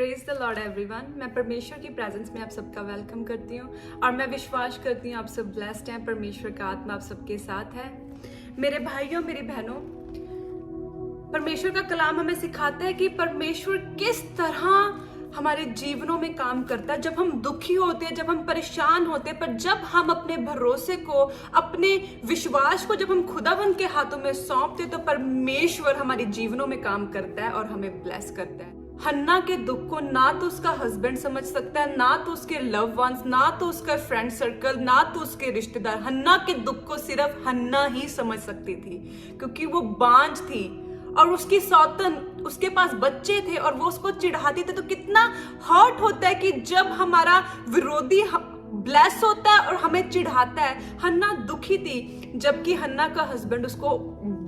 Praise the Lord everyone. मैं परमेश्वर की प्रेजेंस में आप सबका वेलकम करती हूँ और मैं विश्वास करती हूँ आप सब ब्लेस्ड हैं। परमेश्वर का आत्मा आप सबके साथ है। मेरे भाइयों मेरी बहनों, परमेश्वर का कलाम हमें सिखाता है कि परमेश्वर किस तरह हमारे जीवनों में काम करता है। जब हम दुखी होते हैं, जब हम परेशान होते हैं, पर जब हम अपने भरोसे को, अपने विश्वास को जब हम खुदावंद के हाथों में सौंपते तो परमेश्वर हमारे जीवनों में काम करता है और हमें ब्लेस करता है। हन्ना के दुख को ना तो उसका हस्बैंड समझ सकता है, ना तो उसके लव वंस, ना तो उसका फ्रेंड सर्कल, ना तो उसके रिश्तेदार। हन्ना के दुख को सिर्फ हन्ना ही समझ सकती थी, क्योंकि वो बांझ थी और उसकी सौतन, उसके पास बच्चे थे और वो उसको चिढ़ाती थी। तो कितना हर्ट होता है कि जब हमारा विरोधी ब्लेस होता है और हमें चिढ़ाता है। हन्ना दुखी थी, जबकि हन्ना का हस्बैंड उसको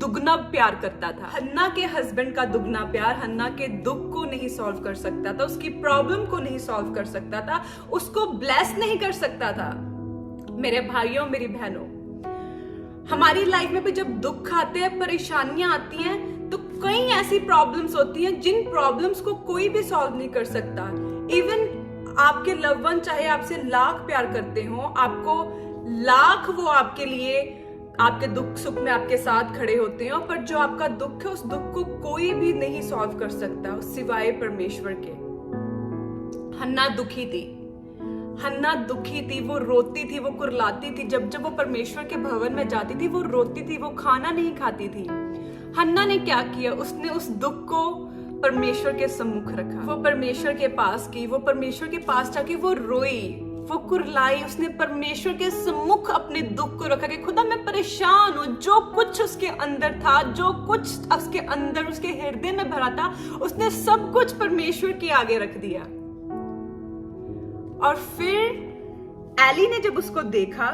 दुगना प्यार करता था। हन्ना के हस्बैंड का दुगना प्यार हन्ना के दुख को नहीं सॉल्व कर सकता था, उसकी प्रॉब्लम को नहीं सॉल्व कर सकता था, उसको ब्लेस नहीं कर सकता था। मेरे भाइयों मेरी बहनों, हमारी लाइफ में भी जब दुख आते हैं, परेशानियां आती हैं, तो कई ऐसी प्रॉब्लम्स होती हैं जिन प्रॉब्लम्स को कोई भी सॉल्व नहीं कर सकता। इवन आपके लव वन चाहे आपसे लाख प्यार करते हो, आपको लाख वो आपके लिए आपके दुख सुख में आपके साथ खड़े होते हैं, पर जो आपका दुख है उस दुख को कोई भी नहीं सॉल्व कर सकता सिवाय परमेश्वर के। हन्ना दुखी थी, हन्ना दुखी थी, वो रोती थी, वो कुरलाती थी। जब जब वो परमेश्वर के भवन में जाती थी वो रोती थी, वो खाना नहीं खाती थी। हन्ना ने क्या किया? उसने उस दुख को परमेश्वर के सम्मुख रखा। वो परमेश्वर के पास की, वो परमेश्वर के पास जाके वो रोई, वो कुरलाई। उसने परमेश्वर के सम्मुख अपने दुख को रखा कि खुदा मैं परेशान हूं। जो कुछ उसके अंदर था, जो कुछ उसके अंदर उसके हृदय में भरा था, उसने सब कुछ परमेश्वर के आगे रख दिया। और फिर एली ने जब उसको देखा,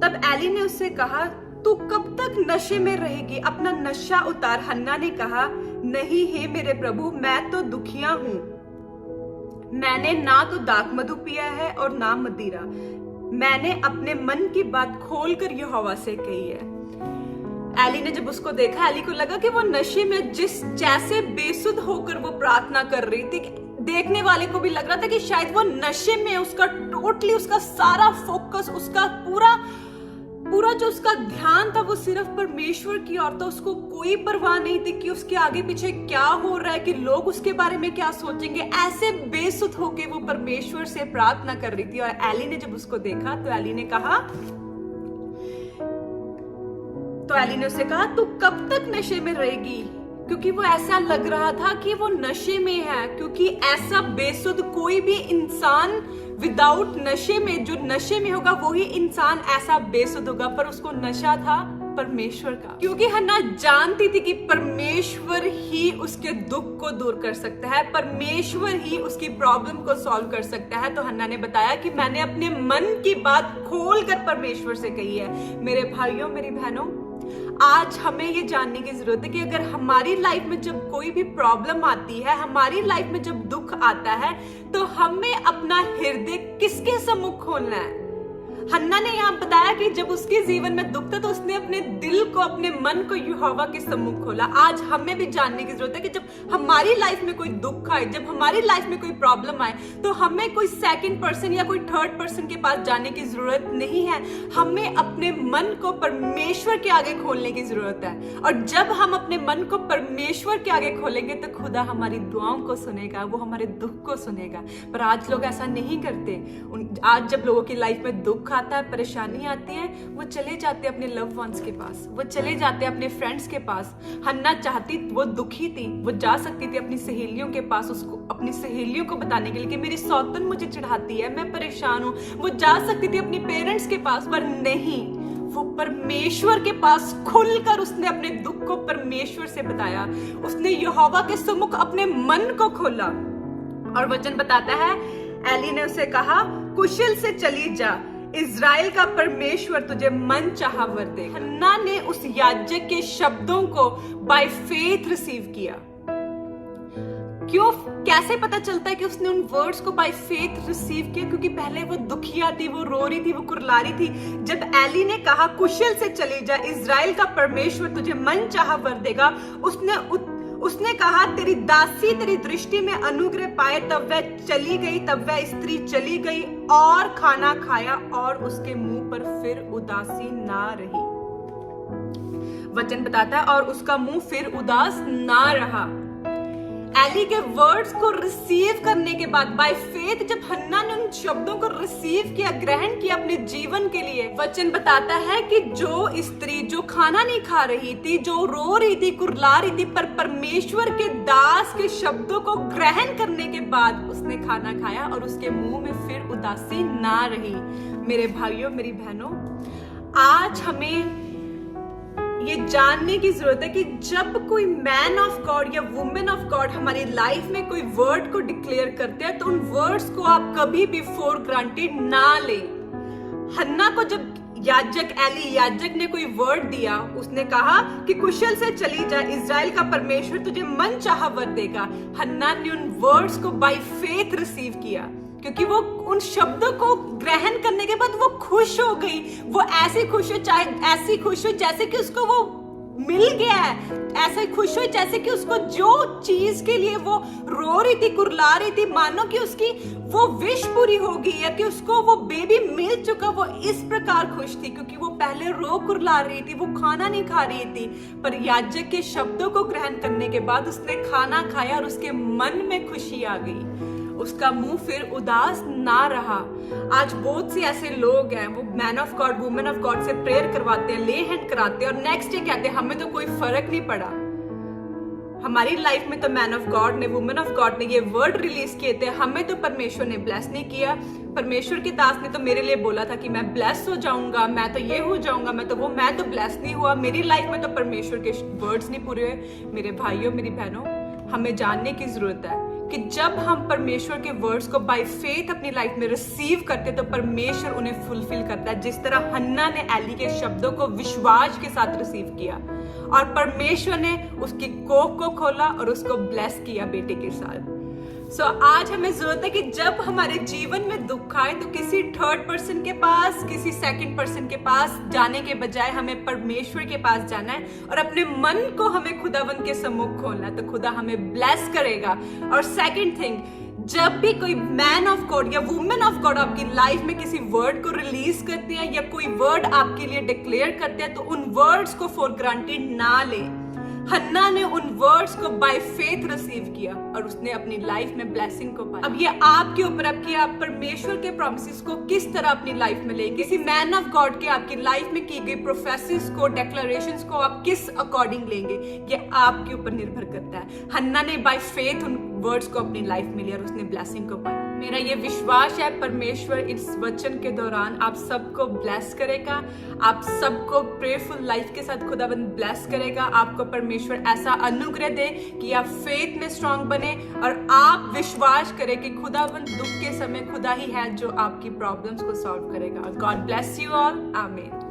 तब एली ने उससे कहा तू कब तक नशे में रहेगी? अपना नशा उतार। हन्ना ने कहा नहीं हे मेरे प्रभु, मैं तो दुखिया हूं। मैंने ना तो दाख मधु पिया है और ना मदिरा। मैंने अपने मन की बात खोलकर यहोवा से कही है। एली ने जब उसको देखा, एली को लगा कि वो नशे में जैसे बेसुध होकर वो प्रार्थना कर रही थी, देखने वाले को भी लग रहा था कि शायद वो नशे में, उसका टोटली, उसका सारा फोकस, उसका पूरा जो उसका ध्यान था वो सिर्फ परमेश्वर की ओर था। उसको कोई परवाह नहीं थी कि उसके आगे पीछे क्या हो रहा है, कि लोग उसके बारे में क्या सोचेंगे। ऐसे बेसुध होके वो परमेश्वर से प्रार्थना कर रही थी। और एली ने जब उसको देखा तो एली ने उसे कहा तू कब तक नशे में रहेगी? क्योंकि वो ऐसा लग रहा था कि वो नशे में है, क्योंकि ऐसा बेसुध कोई भी इंसान विदाउट नशे में, जो नशे में होगा वही इंसान ऐसा बेसुध होगा। पर उसको नशा था परमेश्वर का, क्योंकि हन्ना जानती थी कि परमेश्वर ही उसके दुख को दूर कर सकता है, परमेश्वर ही उसकी प्रॉब्लम को सॉल्व कर सकता है। तो हन्ना ने बताया कि मैंने अपने मन की बात खोलकर परमेश्वर से कही है। मेरे भाइयों मेरी बहनों, आज हमें ये जानने की जरूरत है कि अगर हमारी लाइफ में जब कोई भी प्रॉब्लम आती है, हमारी लाइफ में जब दुख आता है, तो हमें अपना हृदय किसके सम्मुख खोलना है? हन्ना ने यहाँ बताया कि जब उसके जीवन में दुख था तो उसने अपने दिल को, अपने मन को यहोवा के सम्मुख खोला। आज हमें भी जानने की जरूरत है कि जब हमारी लाइफ में कोई दुख आए, जब हमारी लाइफ में कोई प्रॉब्लम आए, तो हमें कोई सेकंड पर्सन या कोई थर्ड पर्सन के पास जाने की जरूरत नहीं है। हमें अपने मन को परमेश्वर के आगे खोलने की जरूरत है। और जब हम अपने मन को परमेश्वर के आगे खोलेंगे तो खुदा हमारी दुआओं को सुनेगा, वो हमारे दुख को सुनेगा। पर आज लोग ऐसा नहीं करते। आज जब लोगों की लाइफ में दुख आता है, परेशानी आती है, वो चले जाते अपने लव वंस के पास, वो चले जाते अपने फ्रेंड्स के पास। हन्ना चाहती, वो दुखी थी, वो जा सकती थी अपनी सहेलियों के पास, उसको अपनी सहेलियों को बताने के लिए कि मेरी सौतन मुझे चिढ़ाती है, मैं परेशान हूं। वो जा सकती थी अपनी पेरेंट्स के पास, पर नहीं, वो परमेश्वर के पास खुलकर उसने अपने दुख को परमेश्वर से बताया। उसने यहोवा के सम्मुख अपने मन को खोला। और वचन बताता है, एली ने उसे कहा कुशल से चली जा, इज़राइल का परमेश्वर तुझे मन चाहा वर देगा। हन्ना ने उस याजक के शब्दों को बाय फेथ रिसीव किया। क्यों? कैसे पता चलता है कि उसने उन वर्ड्स को बाय फेथ रिसीव किया? क्योंकि पहले वो दुखिया थी, वो रो रही थी, वो कुरला रही थी। जब एली ने कहा कुशल से चली जा, इज़राइल का परमेश्वर तुझे मन चाहा वर देगा, उसने उसने कहा तेरी दासी तेरी दृष्टि में अनुग्रह पाए, तब वह चली गई, तब वह स्त्री चली गई और खाना खाया और उसके मुंह पर फिर उदासी ना रही। वचन बताता है और उसका मुंह फिर उदास ना रहा। एली के वर्ड्स को रिसीव करने के बाद बाय फेथ जब हन्ना ने उन शब्दों को रिसीव किया, ग्रहण किया अपने जीवन के लिए, वचन बताता है कि जो स्त्री जो खाना नहीं खा रही थी, जो रो रही थी, कुरला रही थी, पर परमेश्वर के दास के शब्दों को ग्रहण करने के बाद उसने खाना खाया और उसके मुंह में फिर उदासी ना रही। मेरे भाइयों मेरी बहनों, आज हमें ये जानने की जरूरत है कि जब कोई मैन ऑफ गॉड या वुमेन ऑफ गॉड हमारी लाइफ में कोई वर्ड को डिक्लेयर करते हैं तो उन वर्ड्स को आप कभी भी फॉर ग्रांटेड ना लें। हन्ना को जब याजक ने कोई वर्ड दिया, उसने कहा कि कुशल से चली जा, इज़राइल का परमेश्वर तुझे मन चाहा वर देगा। हन्ना ने उन वर्ड्स को बाय फेथ रिसीव किया क्योंकि वो उन शब्दों को ग्रहण करने के बाद वो खुश हो गई। वो ऐसी खुश हो, चाहे ऐसी खुश हो जैसे कि उसको वो मिल गया है, ऐसे खुश हो जैसे कि उसको जो चीज के लिए वो रो रही थी, कुरला रही थी, मानो कि उसकी वो विश पूरी हो गई है, कि उसको वो बेबी मिल चुका। वो इस प्रकार खुश थी क्योंकि वो पहले रो कुरला रही थी, वो खाना नहीं खा रही थी, पर याजक के शब्दों को ग्रहण करने के बाद उसने खाना खाया और उसके मन में खुशी आ गई, उसका मुंह फिर उदास ना रहा। आज बहुत से ऐसे लोग हैं, वो man of God women of God से प्रेयर करवाते हैं, ले हैंड कराते हैं और नेक्स्ट डे कहते हैं हमें तो कोई फर्क नहीं पड़ा। हमारी लाइफ में तो मैन ऑफ गॉड ने, वुमेन ऑफ गॉड ने ये वर्ड रिलीज किए थे, हमें तो परमेश्वर ने ब्लेस नहीं किया। परमेश्वर के दास ने तो मेरे लिए बोला था कि मैं ब्लेस हो जाऊंगा, मैं तो ये हो जाऊंगा, मैं तो ब्लेस नहीं हुआ। मेरी लाइफ में तो परमेश्वर के वर्ड्स नहीं पूरे हुए। मेरे भाइयों मेरी बहनों, हमें जानने की जरूरत है कि जब हम परमेश्वर के वर्ड्स को बाय फेथ अपनी लाइफ में रिसीव करते तो परमेश्वर उन्हें फुलफिल करता है, जिस तरह हन्ना ने एली के शब्दों को विश्वास के साथ रिसीव किया और परमेश्वर ने उसकी कोख को खोला और उसको ब्लेस किया बेटे के साथ। आज हमें जरूरत है कि जब हमारे जीवन में दुख आए तो किसी थर्ड पर्सन के पास, किसी सेकंड पर्सन के पास जाने के बजाय हमें परमेश्वर के पास जाना है और अपने मन को हमें खुदावंद के सम्मुख खोलना है, तो खुदा हमें ब्लेस करेगा। और सेकंड थिंग, जब भी कोई मैन ऑफ गॉड या वुमेन ऑफ गॉड आपकी लाइफ में किसी वर्ड को रिलीज करते हैं या कोई वर्ड आपके लिए डिक्लेयर करते हैं तो उन वर्ड्स को फॉर ग्रांटेड ना लें। हन्ना ने उन वर्ड्स को बाय फेथ रिसीव किया और उसने अपनी लाइफ में ब्लेसिंग को पाया। अब ये आपके ऊपर है कि आप परमेश्वर के प्रॉमिसेस को किस तरह अपनी लाइफ में लेंगे। किसी मैन ऑफ गॉड के आपकी लाइफ में की गई प्रोफेसिस को, डेक्लेरेशंस को आप किस अकॉर्डिंग लेंगे, ये आपके ऊपर निर्भर करता है। हन्ना ने बाय फेथ उन वर्ड्स को अपनी लाइफ में लिया और उसने ब्लेसिंग को पाया। मेरा ये विश्वास है परमेश्वर इस वचन के दौरान आप सबको ब्लेस करेगा, आप सबको प्रेयरफुल लाइफ के साथ खुदावंद ब्लेस करेगा। आपको परमेश्वर ऐसा अनुग्रह दे कि आप फेथ में स्ट्रांग बने और आप विश्वास करें कि खुदावंद दुख के समय खुदा ही है जो आपकी प्रॉब्लम्स को सॉल्व करेगा। गॉड ब्लेस यू ऑल, आमीन।